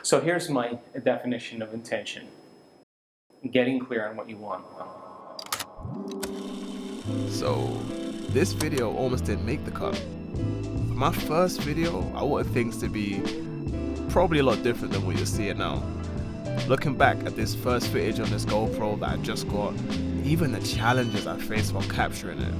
So here's my definition of intention. Getting clear on what you want. So this video almost didn't make the cut. For my first video, I wanted things to be probably a lot different than what you're seeing now. Looking back at this first footage on this GoPro that I just got, even the challenges I faced while capturing it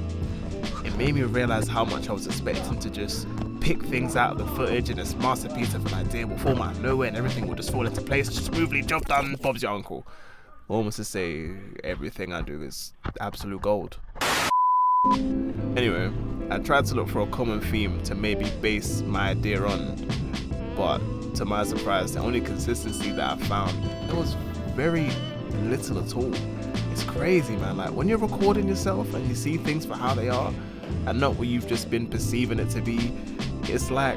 made me realize how much I was expecting to just pick things out of the footage and this masterpiece of an idea will fall out of nowhere and everything will just fall into place smoothly, job done, Bob's your uncle. Almost to say everything I do is absolute gold. Anyway, I tried to look for a common theme to maybe base my idea on, but to my surprise, the only consistency that I found, there was very little at all. It's crazy, man. Like when you're recording yourself and you see things for how they are and not what you've just been perceiving it to be, it's like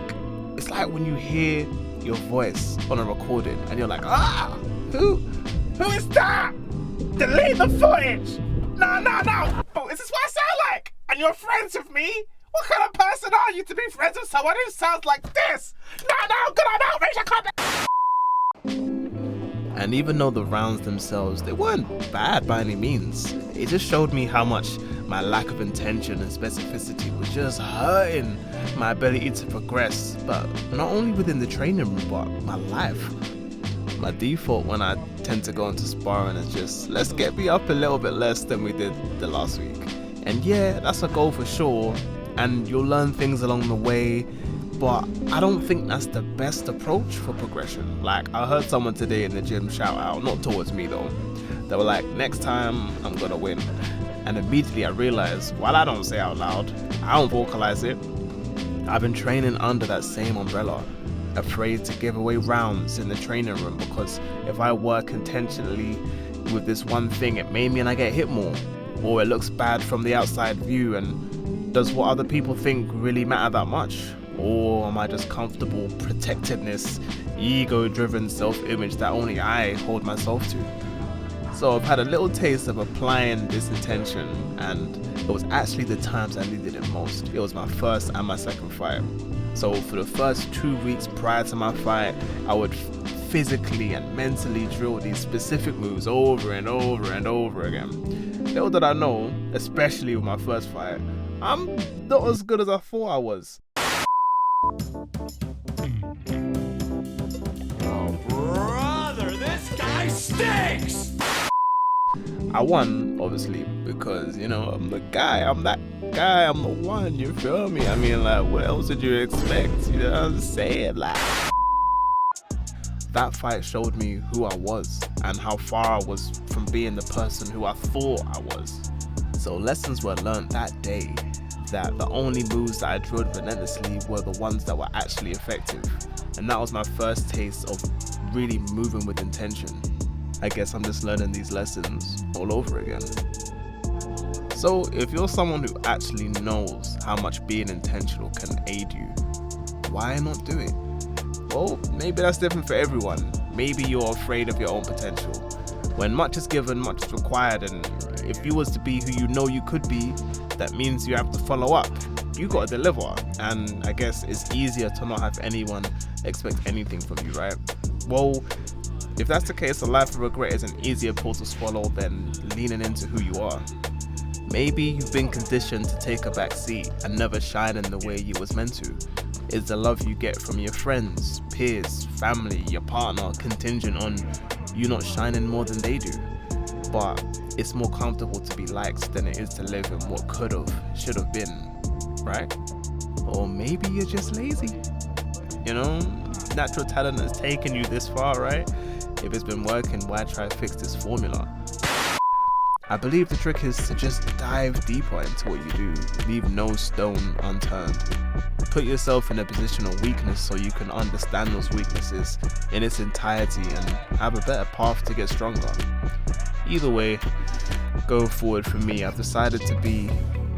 when you hear your voice on a recording and you're like, who is that? Delete the footage! No, oh, is this what I sound like? And you're friends with me? What kind of person are you to be friends with someone who sounds like this? No, good on outrage, I can't. And even though the rounds themselves, they weren't bad by any means, it just showed me how much my lack of intention and specificity was just hurting my ability to progress, but not only within the training room, but my life. My default when I tend to go into sparring is just, let's get me up a little bit less than we did the last week. And yeah, that's a goal for sure, and you'll learn things along the way, but I don't think that's the best approach for progression. Like, I heard someone today in the gym shout out, not towards me though, they were like, next time I'm gonna win. And immediately I realized, while I don't say out loud, I don't vocalize it, I've been training under that same umbrella, afraid to give away rounds in the training room because if I work intentionally with this one thing, it may mean I get hit more, or it looks bad from the outside view, and does what other people think really matter that much? Or am I just comfortable protectiveness, ego-driven self-image that only I hold myself to? So I've had a little taste of applying this intention, and it was actually the times I needed it most. It was my first and my second fight. So for the first 2 weeks prior to my fight, I would physically and mentally drill these specific moves over and over and over again. Little did I know, especially with my first fight, I'm not as good as I thought I was. Oh brother, this guy stinks! I won, obviously, because, you know, I'm the guy, I'm that guy, I'm the one, you feel me? I mean, like, what else did you expect? You know what I'm saying? Like, that fight showed me who I was and how far I was from being the person who I thought I was. So lessons were learned that day, that the only moves that I drilled relentlessly were the ones that were actually effective. And that was my first taste of really moving with intention. I guess I'm just learning these lessons all over again. So if you're someone who actually knows how much being intentional can aid you, why not do it? Well, maybe that's different for everyone. Maybe you're afraid of your own potential. When much is given, much is required, and if you was to be who you know you could be, that means you have to follow up. You gotta deliver, and I guess it's easier to not have anyone expect anything from you, right? Well, if that's the case, a life of regret is an easier pill to swallow than leaning into who you are. Maybe you've been conditioned to take a back seat and never shine in the way you was meant to. Is the love you get from your friends, peers, family, your partner contingent on you not shining more than they do? But it's more comfortable to be liked than it is to live in what could have, should have been, right? Or maybe you're just lazy. You know, natural talent has taken you this far, right? If it's been working, why try to fix this formula? I believe the trick is to just dive deeper into what you do, leave no stone unturned. Put yourself in a position of weakness so you can understand those weaknesses in its entirety and have a better path to get stronger. Either way, go forward for me. I've decided to be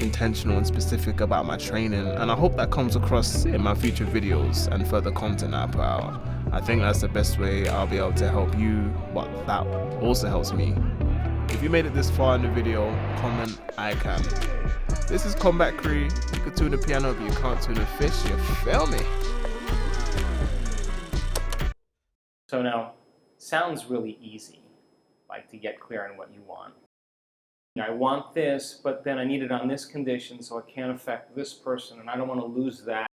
intentional and specific about my training, and I hope that comes across in my future videos and further content I put out. I think that's the best way I'll be able to help you, but that also helps me. If you made it this far in the video, comment I can. This is Combat Cree. You can tune the piano, but you can't tune a fish, you feel me? So now, sounds really easy, like to get clear on what you want. I want this, but then I need it on this condition, so it can't affect this person, and I don't want to lose that.